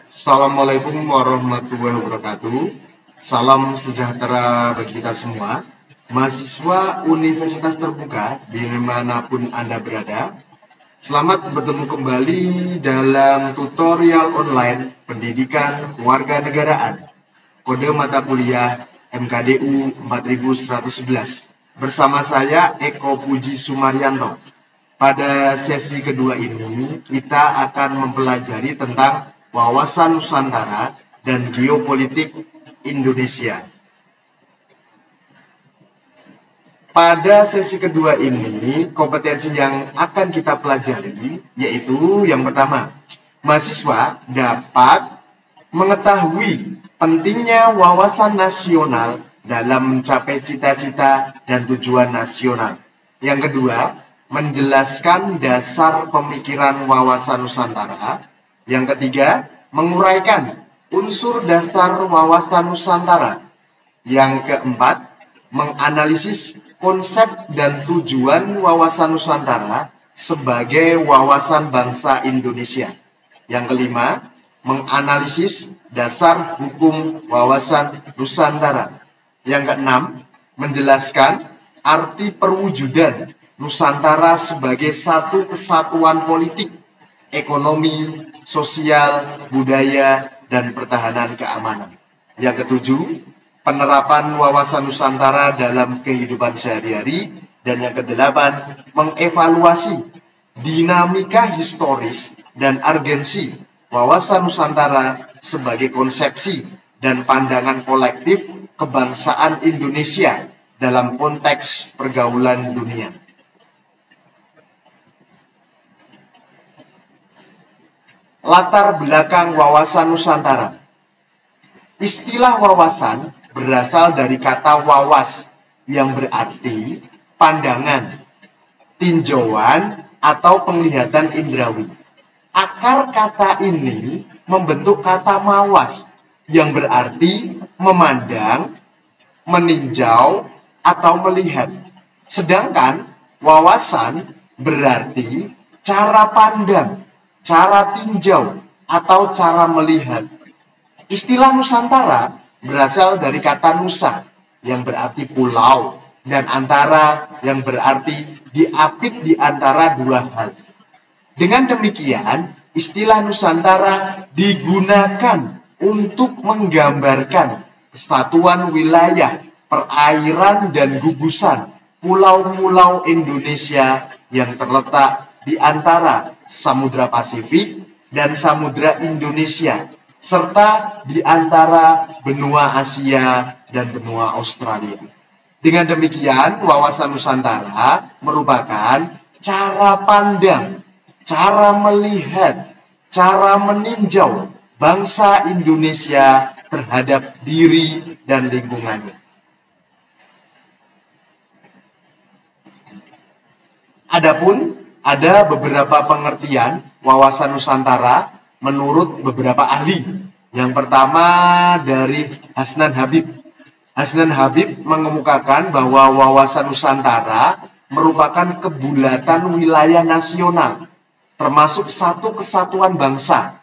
Assalamualaikum warahmatullahi wabarakatuh. Salam sejahtera bagi kita semua. Mahasiswa Universitas Terbuka dimanapun Anda berada. Selamat bertemu kembali dalam tutorial online pendidikan kewarganegaraan. Kode mata kuliah MKDU 4111. Bersama saya Eko Puji Sumaryanto. Pada sesi kedua ini kita akan mempelajari tentang wawasan Nusantara dan geopolitik Indonesia. Pada sesi kedua ini, kompetensi yang akan kita pelajari yaitu yang pertama, mahasiswa dapat mengetahui pentingnya wawasan nasional dalam mencapai cita-cita dan tujuan nasional. Yang kedua, menjelaskan dasar pemikiran wawasan Nusantara. Yang ketiga, menguraikan unsur dasar wawasan Nusantara. Yang keempat, menganalisis konsep dan tujuan wawasan Nusantara sebagai wawasan bangsa Indonesia. Yang kelima, menganalisis dasar hukum wawasan Nusantara. Yang keenam, menjelaskan arti perwujudan Nusantara sebagai satu kesatuan politik, ekonomi, sosial, budaya, dan pertahanan keamanan. Yang ketujuh, penerapan wawasan Nusantara dalam kehidupan sehari-hari. Dan yang kedelapan, mengevaluasi dinamika historis dan urgensi wawasan Nusantara sebagai konsepsi dan pandangan kolektif kebangsaan Indonesia dalam konteks pergaulan dunia. Latar belakang wawasan Nusantara. Istilah wawasan berasal dari kata wawas yang berarti pandangan, tinjauan, atau penglihatan indrawi. Akar kata ini membentuk kata mawas yang berarti memandang, meninjau, atau melihat. Sedangkan wawasan berarti cara pandang, cara tinjau, atau cara melihat. Istilah Nusantara berasal dari kata nusa yang berarti pulau dan antara yang berarti diapit di antara dua hal. Dengan demikian, istilah Nusantara digunakan untuk menggambarkan kesatuan wilayah, perairan, dan gugusan pulau-pulau Indonesia yang terletak di antara Samudra Pasifik dan Samudra Indonesia, serta di antara benua Asia dan benua Australia. Dengan demikian, wawasan Nusantara merupakan cara pandang, cara melihat, cara meninjau bangsa Indonesia terhadap diri dan lingkungannya. Adapun ada beberapa pengertian wawasan Nusantara menurut beberapa ahli. Yang pertama dari Hasnan Habib. Hasnan Habib mengemukakan bahwa wawasan Nusantara merupakan kebulatan wilayah nasional, termasuk satu kesatuan bangsa,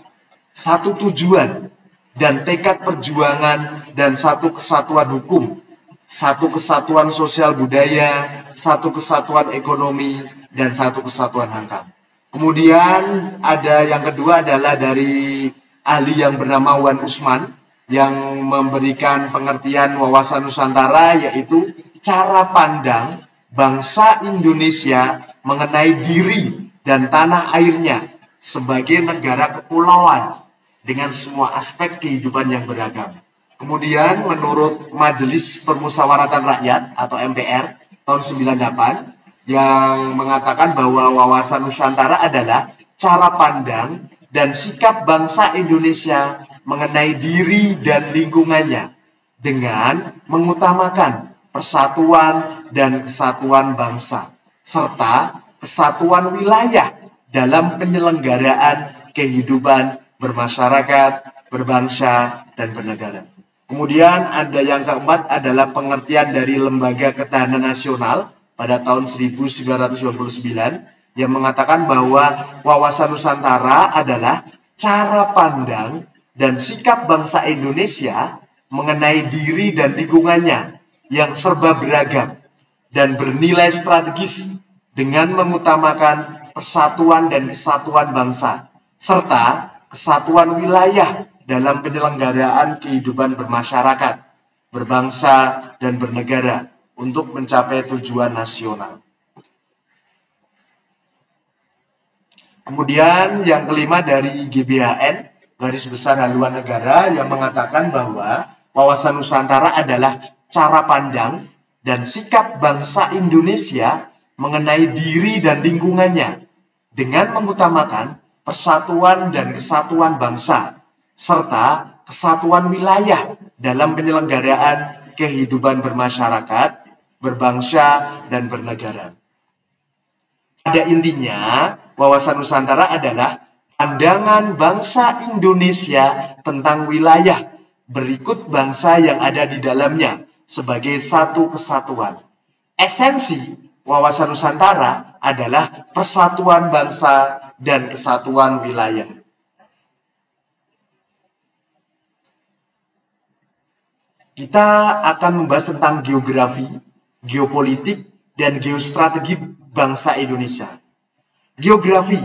satu tujuan, dan tekad perjuangan, dan satu kesatuan hukum, satu kesatuan sosial budaya, satu kesatuan ekonomi, dan satu kesatuan hankam. Kemudian ada yang kedua adalah dari ahli yang bernama Wan Usman yang memberikan pengertian wawasan Nusantara, yaitu cara pandang bangsa Indonesia mengenai diri dan tanah airnya sebagai negara kepulauan dengan semua aspek kehidupan yang beragam. Kemudian menurut Majelis Permusyawaratan Rakyat atau MPR tahun 98 yang mengatakan bahwa wawasan Nusantara adalah cara pandang dan sikap bangsa Indonesia mengenai diri dan lingkungannya dengan mengutamakan persatuan dan kesatuan bangsa serta kesatuan wilayah dalam penyelenggaraan kehidupan bermasyarakat, berbangsa, dan bernegara. Kemudian ada yang keempat adalah pengertian dari Lembaga Ketahanan Nasional pada tahun 1999 yang mengatakan bahwa wawasan Nusantara adalah cara pandang dan sikap bangsa Indonesia mengenai diri dan lingkungannya yang serba beragam dan bernilai strategis dengan mengutamakan persatuan dan kesatuan bangsa serta kesatuan wilayah dalam penyelenggaraan kehidupan bermasyarakat, berbangsa, dan bernegara untuk mencapai tujuan nasional. Kemudian yang kelima dari GBHN, Garis Besar Haluan Negara, yang mengatakan bahwa wawasan Nusantara adalah cara pandang dan sikap bangsa Indonesia mengenai diri dan lingkungannya dengan mengutamakan persatuan dan kesatuan bangsa serta kesatuan wilayah dalam penyelenggaraan kehidupan bermasyarakat, berbangsa, dan bernegara. Pada intinya, wawasan Nusantara adalah pandangan bangsa Indonesia tentang wilayah berikut bangsa yang ada di dalamnya sebagai satu kesatuan. Esensi wawasan Nusantara adalah persatuan bangsa dan kesatuan wilayah. Kita akan membahas tentang geografi, geopolitik, dan geostrategi bangsa Indonesia. Geografi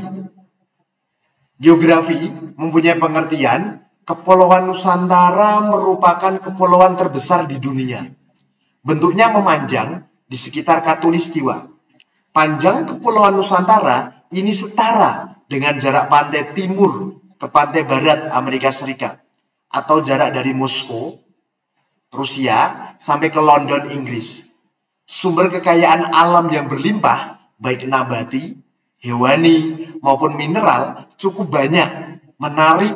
mempunyai pengertian Kepulauan Nusantara merupakan kepulauan terbesar di dunia. Bentuknya memanjang di sekitar Khatulistiwa. Panjang Kepulauan Nusantara ini setara dengan jarak pantai timur ke pantai barat Amerika Serikat atau jarak dari Moskow, Rusia, sampai ke London, Inggris. Sumber kekayaan alam yang berlimpah, baik nabati, hewani, maupun mineral, cukup banyak menarik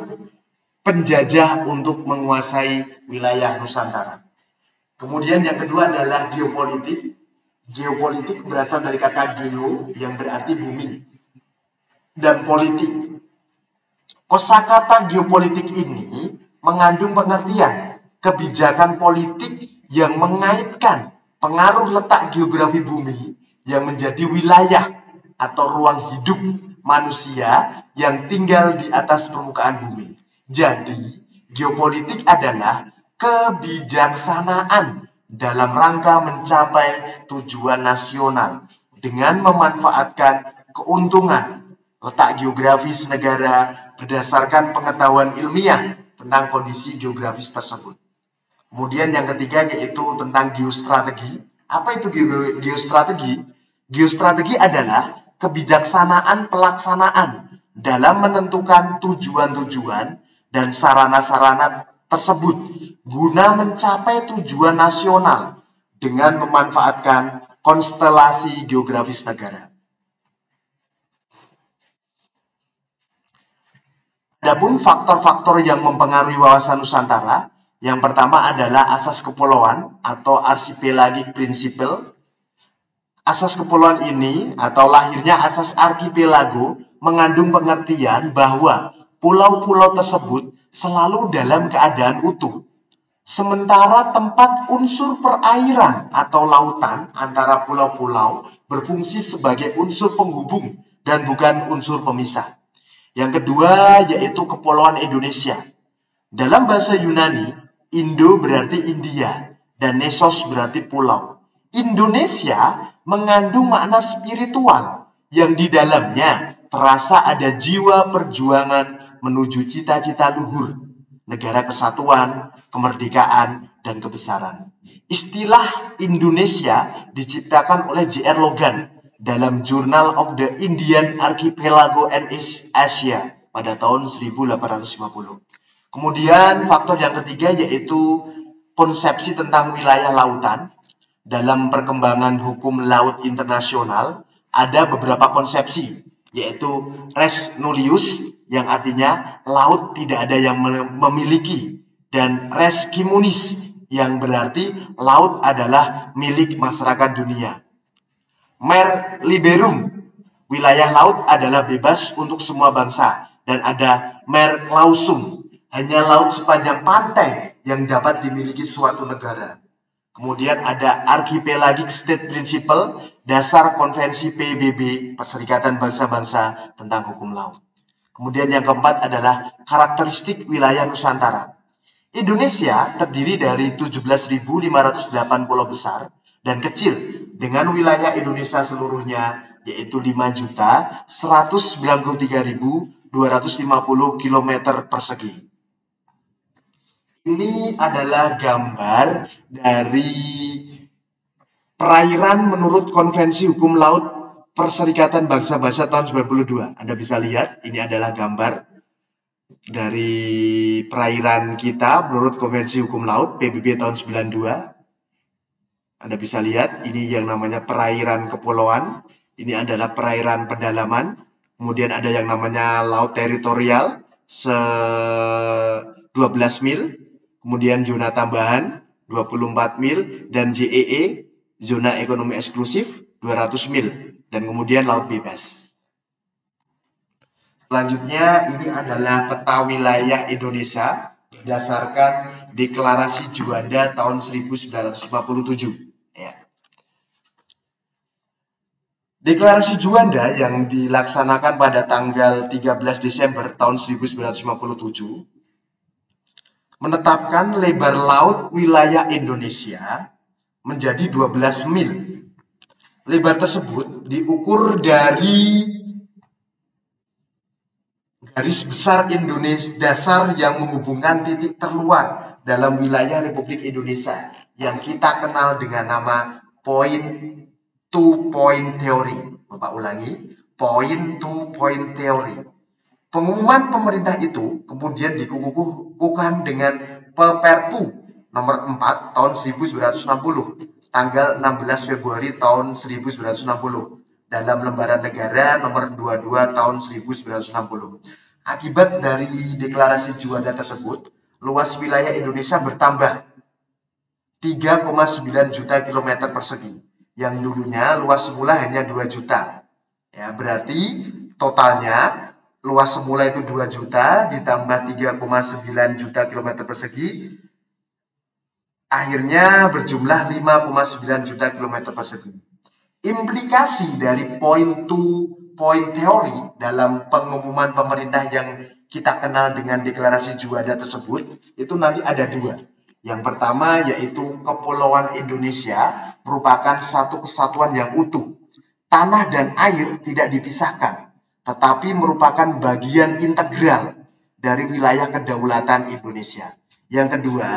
penjajah untuk menguasai wilayah Nusantara. Kemudian yang kedua adalah geopolitik. Geopolitik berasal dari kata geo yang berarti bumi dan politik. Kosakata geopolitik ini mengandung pengertian kebijakan politik yang mengaitkan pengaruh letak geografi bumi yang menjadi wilayah atau ruang hidup manusia yang tinggal di atas permukaan bumi. Jadi, geopolitik adalah kebijaksanaan dalam rangka mencapai tujuan nasional dengan memanfaatkan keuntungan letak geografis negara berdasarkan pengetahuan ilmiah tentang kondisi geografis tersebut. Kemudian yang ketiga yaitu tentang geostrategi. Apa itu geostrategi? Geostrategi adalah kebijaksanaan pelaksanaan dalam menentukan tujuan-tujuan dan sarana-sarana tersebut guna mencapai tujuan nasional dengan memanfaatkan konstelasi geografis negara. Adapun faktor-faktor yang mempengaruhi wawasan Nusantara, yang pertama adalah asas kepulauan atau archipelagic principle. Asas kepulauan ini atau lahirnya asas archipelago mengandung pengertian bahwa pulau-pulau tersebut selalu dalam keadaan utuh. Sementara tempat unsur perairan atau lautan antara pulau-pulau berfungsi sebagai unsur penghubung dan bukan unsur pemisah. Yang kedua yaitu Kepulauan Indonesia. Dalam bahasa Yunani, Indo berarti India dan Nesos berarti pulau. Indonesia mengandung makna spiritual yang di dalamnya terasa ada jiwa perjuangan menuju cita-cita luhur, negara kesatuan, kemerdekaan, dan kebesaran. Istilah Indonesia diciptakan oleh J.R. Logan dalam Journal of the Indian Archipelago and East Asia pada tahun 1850. Kemudian faktor yang ketiga yaitu konsepsi tentang wilayah lautan. Dalam perkembangan hukum laut internasional ada beberapa konsepsi, yaitu res nullius yang artinya laut tidak ada yang memiliki, dan res communis yang berarti laut adalah milik masyarakat dunia. Mare liberum, wilayah laut adalah bebas untuk semua bangsa, dan ada mare clausum, hanya laut sepanjang pantai yang dapat dimiliki suatu negara. Kemudian ada Archipelagic State Principle, dasar konvensi PBB, Perserikatan Bangsa-Bangsa tentang hukum laut. Kemudian yang keempat adalah karakteristik wilayah Nusantara. Indonesia terdiri dari 17.508 pulau besar dan kecil dengan wilayah Indonesia seluruhnya yaitu 5.193.250 km persegi. Ini adalah gambar dari perairan menurut Konvensi Hukum Laut Perserikatan Bangsa-Bangsa tahun 92. Anda bisa lihat, ini adalah gambar dari perairan kita menurut Konvensi Hukum Laut PBB tahun 92. Anda bisa lihat, ini yang namanya perairan kepulauan. Ini adalah perairan pedalaman. Kemudian ada yang namanya laut teritorial 12 mil. Kemudian zona tambahan 24 mil. Dan JEE, zona ekonomi eksklusif 200 mil. Dan kemudian laut bebas. Selanjutnya ini adalah peta wilayah Indonesia berdasarkan Deklarasi Juanda tahun 1957. Ya. Deklarasi Juanda yang dilaksanakan pada tanggal 13 Desember tahun 1957 menetapkan lebar laut wilayah Indonesia menjadi 12 mil. Lebar tersebut diukur dari garis besar Indonesia dasar yang menghubungkan titik terluar dalam wilayah Republik Indonesia yang kita kenal dengan nama point to point theory. Bapak ulangi, point to point theory. Pengumuman pemerintah itu kemudian dikukuhkan dengan Perpu nomor 4 tahun 1960 tanggal 16 Februari tahun 1960 dalam lembaran negara nomor 22 tahun 1960. Akibat dari deklarasi Juanda tersebut, luas wilayah Indonesia bertambah 3,9 juta kilometer persegi. Yang dulunya luas semula hanya 2 juta. Ya, berarti totalnya luas semula itu 2 juta ditambah 3,9 juta kilometer persegi. Akhirnya berjumlah 5,9 juta kilometer persegi. Implikasi dari point to point theory dalam pengumuman pemerintah yang kita kenal dengan deklarasi Juanda tersebut itu nanti ada dua. Yang pertama yaitu Kepulauan Indonesia merupakan satu kesatuan yang utuh. Tanah dan air tidak dipisahkan, tetapi merupakan bagian integral dari wilayah kedaulatan Indonesia. Yang kedua,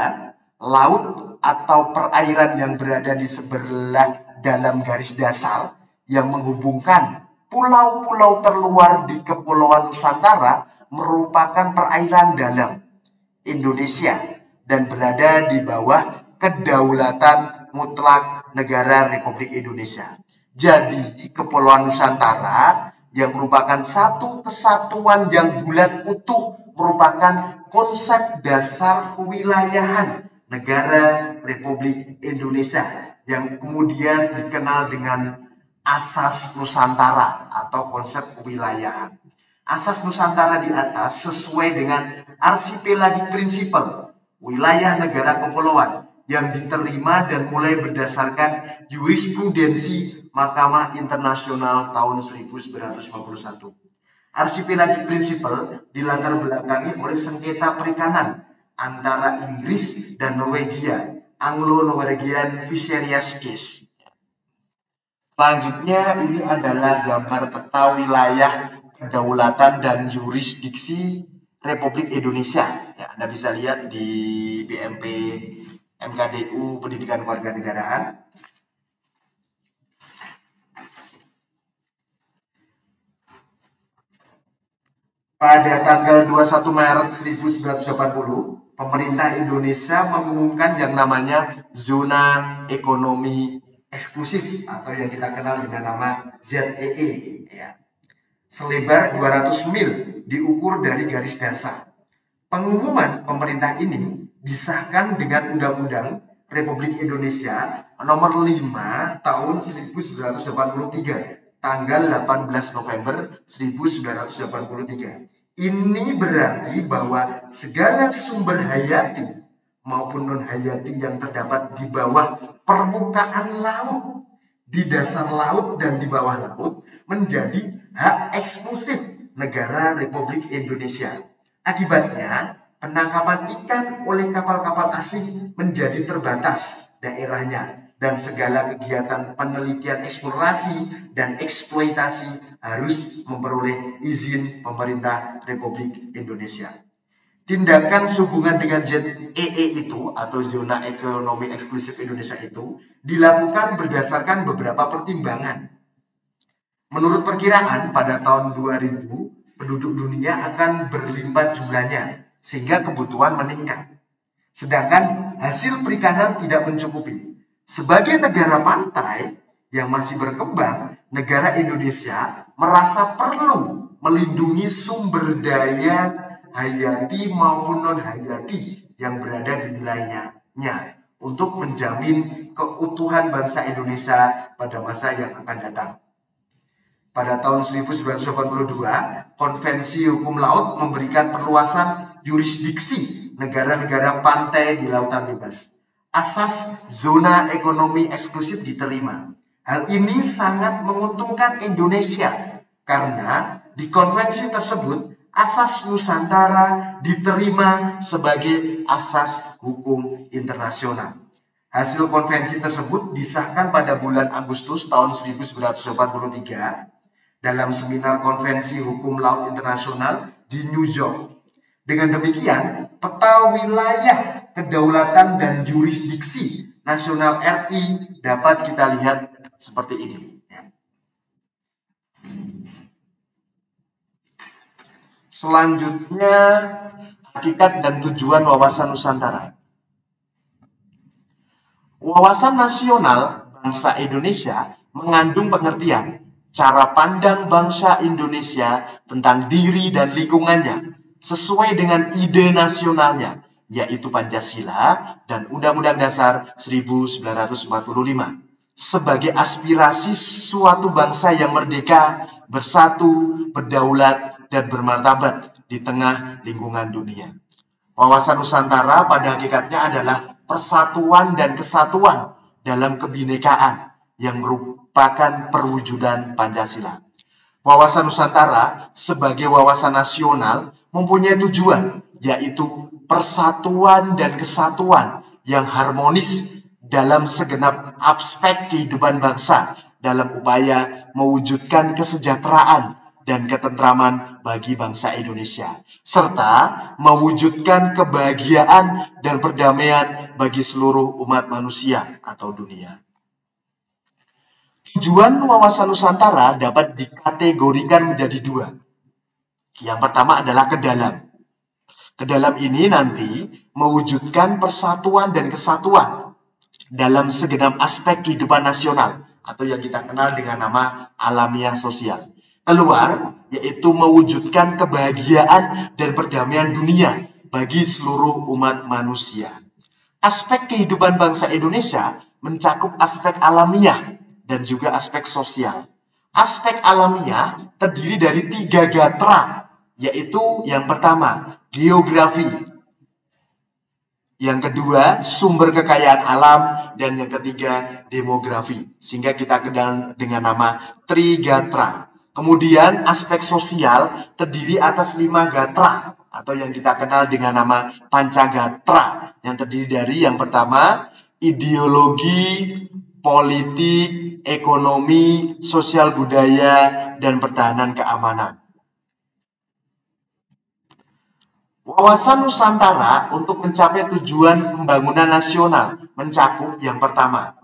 laut atau perairan yang berada di sebelah dalam garis dasar yang menghubungkan pulau-pulau terluar di Kepulauan Nusantara merupakan perairan dalam Indonesia dan berada di bawah kedaulatan mutlak negara Republik Indonesia. Jadi Kepulauan Nusantara yang merupakan satu kesatuan yang bulat utuh merupakan konsep dasar kewilayahan negara Republik Indonesia yang kemudian dikenal dengan Asas Nusantara atau konsep kewilayahan. Asas Nusantara di atas sesuai dengan Archipelagic Principle, wilayah negara kepulauan yang diterima dan mulai berdasarkan jurisprudensi Mahkamah Internasional tahun 1951. Archipelagic Principle dilatar belakangi oleh sengketa perikanan antara Inggris dan Norwegia, Anglo-Norwegian Fisheries Case. Selanjutnya ini adalah gambar peta wilayah kedaulatan dan yurisdiksi Republik Indonesia. Ya, Anda bisa lihat di BMP MKDU Pendidikan Kewarganegaraan. Pada tanggal 21 Maret 1980, pemerintah Indonesia mengumumkan yang namanya zona ekonomi eksklusif atau yang kita kenal dengan nama ZEE. Ya. Selebar 200 mil diukur dari garis dasar. Pengumuman pemerintah ini disahkan dengan Undang-Undang Republik Indonesia nomor 5 tahun 1983, tanggal 18 November 1983. Ini berarti bahwa segala sumber hayati maupun non-hayati yang terdapat di bawah permukaan laut, di dasar laut dan di bawah laut menjadi hak eksklusif negara Republik Indonesia. Akibatnya, penangkapan ikan oleh kapal-kapal asing menjadi terbatas daerahnya dan segala kegiatan penelitian eksplorasi dan eksploitasi harus memperoleh izin pemerintah Republik Indonesia. Tindakan sehubungan dengan ZEE itu atau Zona Ekonomi Eksklusif Indonesia itu dilakukan berdasarkan beberapa pertimbangan. Menurut perkiraan pada tahun 2000 penduduk dunia akan berlimpah jumlahnya sehingga kebutuhan meningkat. Sedangkan hasil perikanan tidak mencukupi. Sebagai negara pantai yang masih berkembang, negara Indonesia merasa perlu melindungi sumber daya hayati maupun non-hayati yang berada di wilayahnya untuk menjamin keutuhan bangsa Indonesia pada masa yang akan datang. Pada tahun 1982, Konvensi Hukum Laut memberikan perluasan yurisdiksi negara-negara pantai di lautan bebas. Asas zona ekonomi eksklusif diterima. Hal ini sangat menguntungkan Indonesia karena di konvensi tersebut asas Nusantara diterima sebagai asas hukum internasional. Hasil konvensi tersebut disahkan pada bulan Agustus tahun 1983 dalam seminar konvensi hukum laut internasional di New York. Dengan demikian, peta wilayah kedaulatan dan jurisdiksi nasional RI dapat kita lihat seperti ini. Selanjutnya, hakikat dan tujuan wawasan Nusantara. Wawasan nasional bangsa Indonesia mengandung pengertian cara pandang bangsa Indonesia tentang diri dan lingkungannya sesuai dengan ide nasionalnya, yaitu Pancasila dan Undang-Undang Dasar 1945, sebagai aspirasi suatu bangsa yang merdeka, bersatu, berdaulat, dan bermartabat di tengah lingkungan dunia. Wawasan Nusantara pada hakikatnya adalah persatuan dan kesatuan dalam kebinekaan yang merupakan perwujudan Pancasila. Wawasan Nusantara sebagai wawasan nasional mempunyai tujuan, yaitu persatuan dan kesatuan yang harmonis dalam segenap aspek kehidupan bangsa dalam upaya mewujudkan kesejahteraan dan ketentraman bagi bangsa Indonesia, serta mewujudkan kebahagiaan dan perdamaian bagi seluruh umat manusia atau dunia. Tujuan wawasan Nusantara dapat dikategorikan menjadi dua. Yang pertama adalah ke dalam. Ke dalam ini nanti mewujudkan persatuan dan kesatuan dalam segenap aspek kehidupan nasional atau yang kita kenal dengan nama alamiah sosial. Keluar, yaitu mewujudkan kebahagiaan dan perdamaian dunia bagi seluruh umat manusia. Aspek kehidupan bangsa Indonesia mencakup aspek alamiah dan juga aspek sosial. Aspek alamiah terdiri dari 3 gatra, yaitu yang pertama, geografi. Yang kedua, sumber kekayaan alam. Dan yang ketiga, demografi. Sehingga kita kenal dengan nama Trigatra. Kemudian aspek sosial terdiri atas 5 gatra atau yang kita kenal dengan nama Pancagatra, yang terdiri dari yang pertama ideologi, politik, ekonomi, sosial budaya, dan pertahanan keamanan. Wawasan Nusantara untuk mencapai tujuan pembangunan nasional mencakup yang pertama,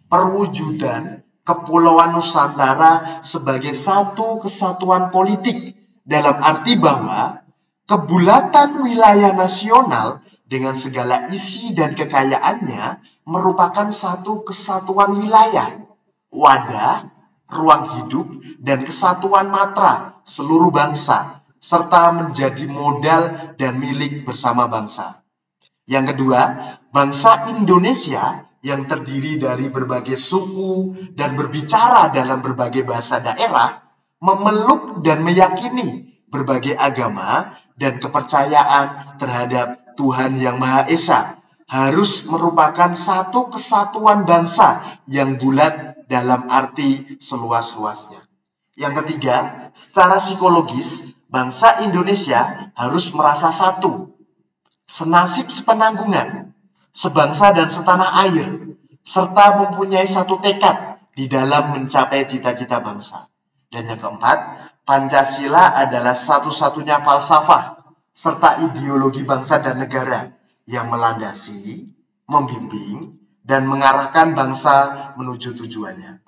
perwujudan Kepulauan Nusantara sebagai satu kesatuan politik dalam arti bahwa kebulatan wilayah nasional dengan segala isi dan kekayaannya merupakan satu kesatuan wilayah, wadah, ruang hidup, dan kesatuan matra seluruh bangsa, serta menjadi modal dan milik bersama bangsa. Yang kedua, bangsa Indonesia yang terdiri dari berbagai suku dan berbicara dalam berbagai bahasa daerah, memeluk dan meyakini berbagai agama dan kepercayaan terhadap Tuhan Yang Maha Esa, harus merupakan satu kesatuan bangsa yang bulat dalam arti seluas-luasnya. Yang ketiga, secara psikologis, bangsa Indonesia harus merasa satu, senasib sepenanggungan, sebangsa dan setanah air, serta mempunyai satu tekad di dalam mencapai cita-cita bangsa. Dan yang keempat, Pancasila adalah satu-satunya falsafah serta ideologi bangsa dan negara yang melandasi, membimbing, dan mengarahkan bangsa menuju tujuannya.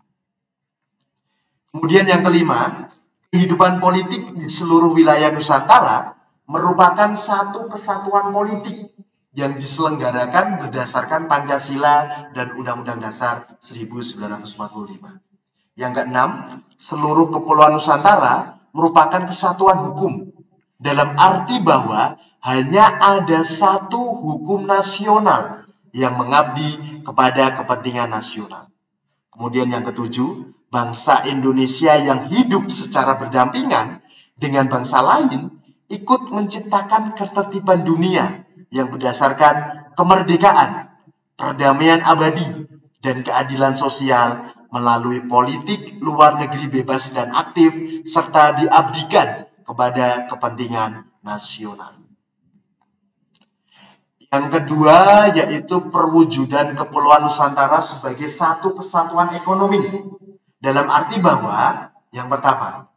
Kemudian yang kelima, kehidupan politik di seluruh wilayah Nusantara merupakan satu kesatuan politik yang diselenggarakan berdasarkan Pancasila dan Undang-Undang Dasar 1945. Yang keenam, seluruh kepulauan Nusantara merupakan kesatuan hukum, dalam arti bahwa hanya ada satu hukum nasional yang mengabdi kepada kepentingan nasional. Kemudian yang ketujuh, bangsa Indonesia yang hidup secara berdampingan dengan bangsa lain ikut menciptakan ketertiban dunia yang berdasarkan kemerdekaan, perdamaian abadi, dan keadilan sosial melalui politik luar negeri bebas dan aktif serta diabdikan kepada kepentingan nasional. Yang kedua yaitu perwujudan Kepulauan Nusantara sebagai satu kesatuan ekonomi. Dalam arti bahwa, yang pertama,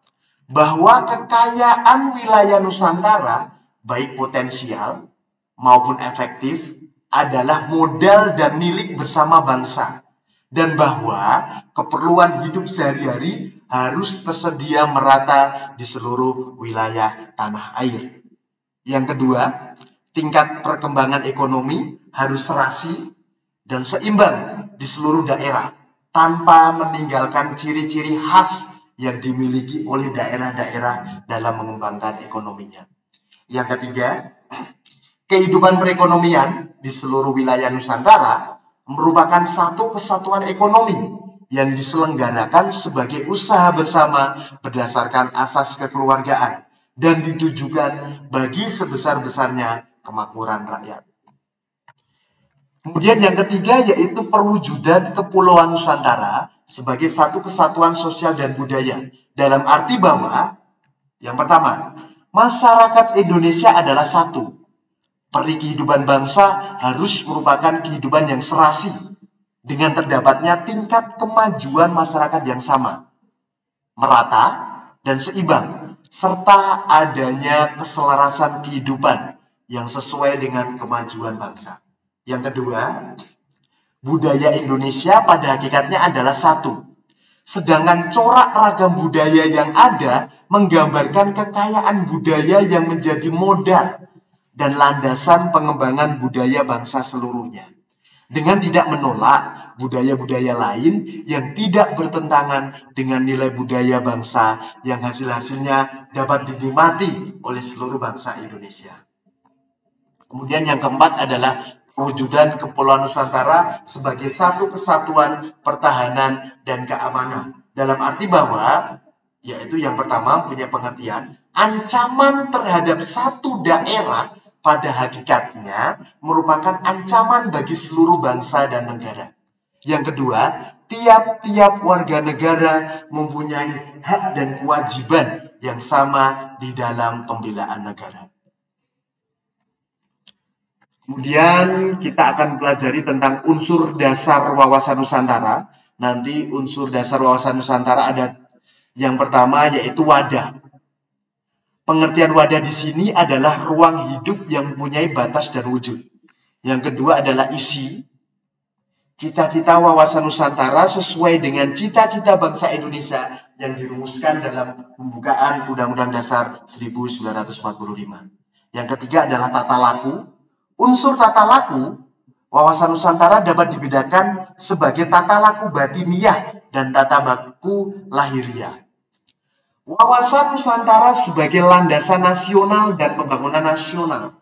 bahwa kekayaan wilayah Nusantara, baik potensial maupun efektif, adalah modal dan milik bersama bangsa. Dan bahwa keperluan hidup sehari-hari harus tersedia merata di seluruh wilayah tanah air. Yang kedua, tingkat perkembangan ekonomi harus serasi dan seimbang di seluruh daerah, tanpa meninggalkan ciri-ciri khas yang dimiliki oleh daerah-daerah dalam mengembangkan ekonominya. Yang ketiga, kehidupan perekonomian di seluruh wilayah Nusantara merupakan satu kesatuan ekonomi yang diselenggarakan sebagai usaha bersama berdasarkan asas kekeluargaan dan ditujukan bagi sebesar-besarnya kemakmuran rakyat. Kemudian yang ketiga yaitu perwujudan Kepulauan Nusantara sebagai satu kesatuan sosial dan budaya. Dalam arti bahwa, yang pertama, masyarakat Indonesia adalah satu. Peri kehidupan bangsa harus merupakan kehidupan yang serasi dengan terdapatnya tingkat kemajuan masyarakat yang sama, merata dan seimbang, serta adanya keselarasan kehidupan yang sesuai dengan kemajuan bangsa. Yang kedua, budaya Indonesia pada hakikatnya adalah satu. Sedangkan corak ragam budaya yang ada menggambarkan kekayaan budaya yang menjadi modal dan landasan pengembangan budaya bangsa seluruhnya. Dengan tidak menolak budaya-budaya lain yang tidak bertentangan dengan nilai budaya bangsa yang hasil-hasilnya dapat dinikmati oleh seluruh bangsa Indonesia. Kemudian yang keempat adalah perwujudan Kepulauan Nusantara sebagai satu kesatuan pertahanan dan keamanan. Dalam arti bahwa, yaitu yang pertama punya pengertian, ancaman terhadap satu daerah pada hakikatnya merupakan ancaman bagi seluruh bangsa dan negara. Yang kedua, tiap-tiap warga negara mempunyai hak dan kewajiban yang sama di dalam pembelaan negara. Kemudian kita akan pelajari tentang unsur dasar wawasan Nusantara. Nanti unsur dasar wawasan Nusantara ada yang pertama yaitu wadah. Pengertian wadah di sini adalah ruang hidup yang mempunyai batas dan wujud. Yang kedua adalah isi. Cita-cita wawasan Nusantara sesuai dengan cita-cita bangsa Indonesia yang dirumuskan dalam pembukaan Undang-Undang Dasar 1945. Yang ketiga adalah tata laku. Unsur tata laku, wawasan Nusantara dapat dibedakan sebagai tata laku batiniah dan tata laku lahiriah. Wawasan Nusantara sebagai landasan nasional dan pembangunan nasional.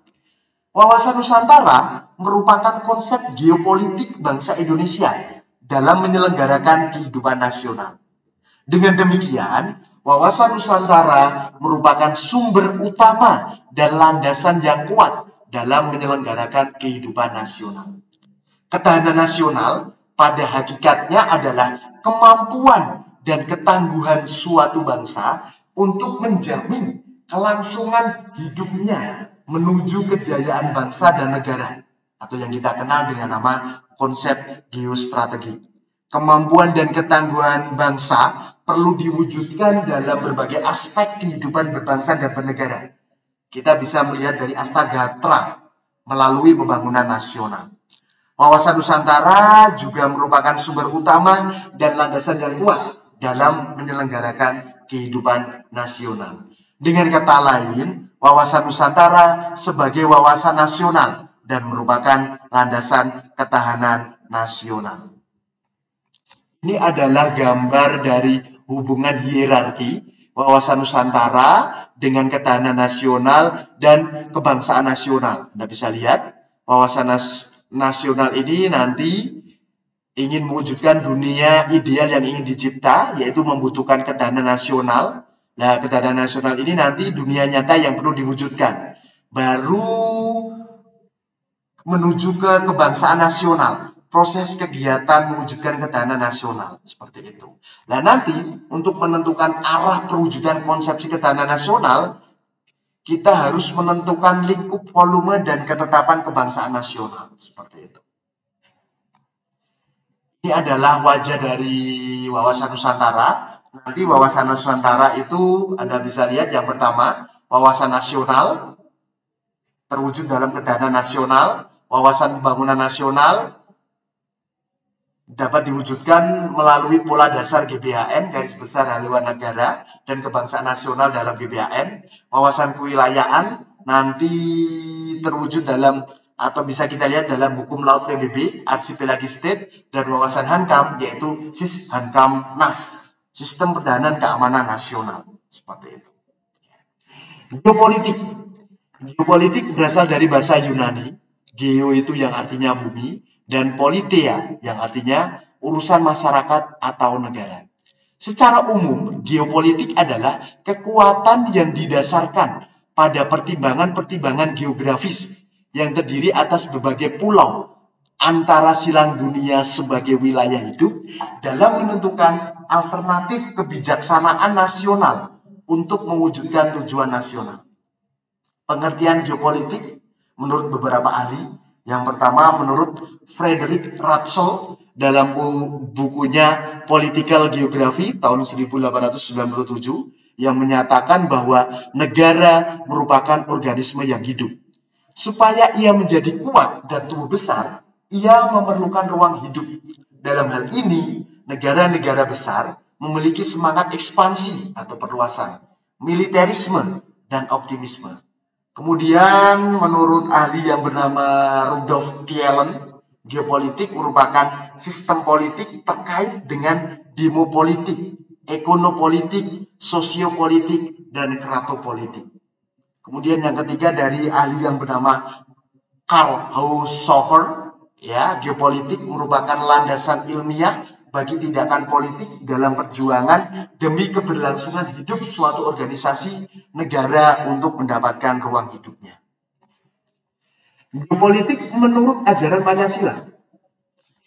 Wawasan Nusantara merupakan konsep geopolitik bangsa Indonesia dalam menyelenggarakan kehidupan nasional. Dengan demikian, wawasan Nusantara merupakan sumber utama dan landasan yang kuat dalam menyelenggarakan kehidupan nasional. Ketahanan nasional pada hakikatnya adalah kemampuan dan ketangguhan suatu bangsa untuk menjamin kelangsungan hidupnya menuju kejayaan bangsa dan negara, atau yang kita kenal dengan nama konsep geostrategi. Kemampuan dan ketangguhan bangsa perlu diwujudkan dalam berbagai aspek kehidupan berbangsa dan bernegara. Kita bisa melihat dari Astagatra melalui pembangunan nasional. Wawasan Nusantara juga merupakan sumber utama dan landasan yang kuat dalam menyelenggarakan kehidupan nasional. Dengan kata lain, wawasan Nusantara sebagai wawasan nasional dan merupakan landasan ketahanan nasional. Ini adalah gambar dari hubungan hierarki wawasan Nusantara dengan ketahanan nasional dan kebangsaan nasional. Anda bisa lihat, wawasan nasional ini nanti ingin mewujudkan dunia ideal yang ingin dicipta, yaitu membutuhkan ketahanan nasional. Nah, ketahanan nasional ini nanti dunia nyata yang perlu diwujudkan. Baru menuju ke kebangsaan nasional. Proses kegiatan mewujudkan ketahanan nasional. Seperti itu. Nah, nanti untuk menentukan arah perwujudan konsepsi ketahanan nasional, kita harus menentukan lingkup volume dan ketetapan kebangsaan nasional. Seperti itu. Ini adalah wajah dari wawasan Nusantara. Nanti wawasan Nusantara itu Anda bisa lihat yang pertama, wawasan nasional, terwujud dalam ketahanan nasional. Wawasan pembangunan nasional dapat diwujudkan melalui pola dasar GBHN, garis besar haluan negara, dan kebangsaan nasional dalam GBHN. Wawasan kewilayahan nanti terwujud dalam, atau bisa kita lihat dalam hukum laut PBB, Archipelagic State, dan wawasan Hankam, yaitu SIS Hankam NAS, Sistem Pertahanan Keamanan Nasional. Seperti itu. Geopolitik. Geopolitik berasal dari bahasa Yunani. Geo itu yang artinya bumi, dan politia yang artinya urusan masyarakat atau negara. Secara umum, geopolitik adalah kekuatan yang didasarkan pada pertimbangan-pertimbangan geografis yang terdiri atas berbagai pulau antara silang dunia sebagai wilayah hidup dalam menentukan alternatif kebijaksanaan nasional untuk mewujudkan tujuan nasional. Pengertian geopolitik menurut beberapa ahli, yang pertama menurut Frederick Ratzel dalam bukunya Political Geography tahun 1897 yang menyatakan bahwa negara merupakan organisme yang hidup. Supaya ia menjadi kuat dan tumbuh besar, ia memerlukan ruang hidup. Dalam hal ini, negara-negara besar memiliki semangat ekspansi atau perluasan, militerisme, dan optimisme. Kemudian menurut ahli yang bernama Rudolf Kielen, geopolitik merupakan sistem politik terkait dengan demopolitik, ekonopolitik, sosiopolitik, dan kratopolitik. Kemudian yang ketiga dari ahli yang bernama Karl Haushofer, ya, geopolitik merupakan landasan ilmiah bagi tindakan politik dalam perjuangan demi keberlangsungan hidup suatu organisasi negara untuk mendapatkan ruang hidupnya. Geopolitik menurut ajaran Pancasila,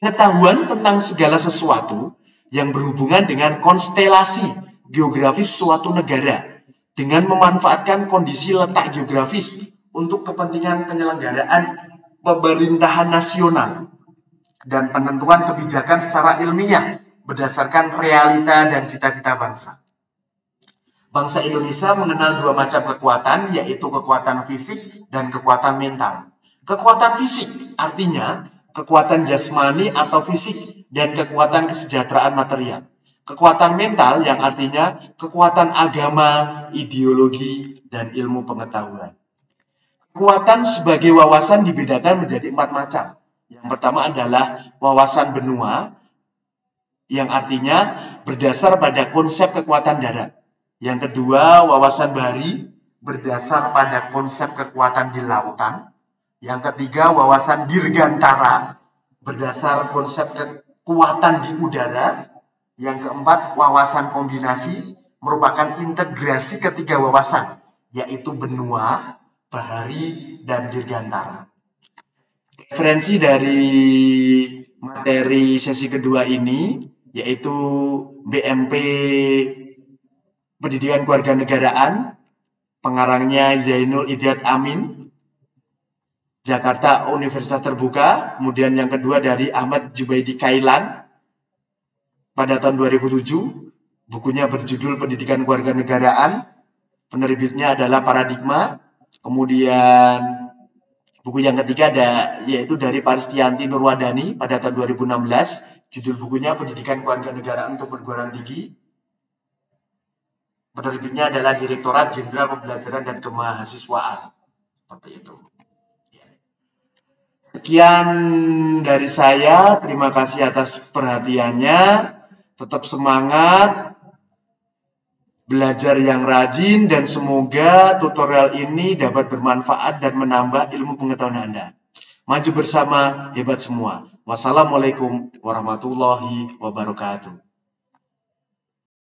pengetahuan tentang segala sesuatu yang berhubungan dengan konstelasi geografis suatu negara dengan memanfaatkan kondisi letak geografis untuk kepentingan penyelenggaraan pemerintahan nasional dan penentuan kebijakan secara ilmiah berdasarkan realita dan cita-cita bangsa. Bangsa Indonesia mengenal dua macam kekuatan, yaitu kekuatan fisik dan kekuatan mental. Kekuatan fisik artinya kekuatan jasmani atau fisik dan kekuatan kesejahteraan material. Kekuatan mental yang artinya kekuatan agama, ideologi, dan ilmu pengetahuan. Kekuatan sebagai wawasan dibedakan menjadi 4 macam. Yang pertama adalah wawasan benua, yang artinya berdasar pada konsep kekuatan darat. Yang kedua, wawasan bahari, berdasar pada konsep kekuatan di lautan. Yang ketiga, wawasan dirgantara, berdasar konsep kekuatan di udara. Yang keempat, wawasan kombinasi, merupakan integrasi ketiga wawasan, yaitu benua, bahari, dan dirgantara. Referensi dari materi sesi kedua ini, yaitu BMP Pendidikan Kewarganegaraan, pengarangnya Zainul Idiat Amin, Jakarta Universitas Terbuka. Kemudian yang kedua dari Ahmad Jubaidi Kailan pada tahun 2007. Bukunya berjudul Pendidikan Kewarganegaraan. Penerbitnya adalah Paradigma. Kemudian buku yang ketiga yaitu dari Paristianti Nurwadani pada tahun 2016. Judul bukunya Pendidikan Kewarganegaraan untuk Perguruan Tinggi. Penerbitnya adalah Direktorat Jenderal Pembelajaran dan Kemahasiswaan. Seperti itu. Sekian dari saya. Terima kasih atas perhatiannya. Tetap semangat, belajar yang rajin, dan semoga tutorial ini dapat bermanfaat dan menambah ilmu pengetahuan Anda. Maju bersama, hebat semua. Wassalamualaikum warahmatullahi wabarakatuh.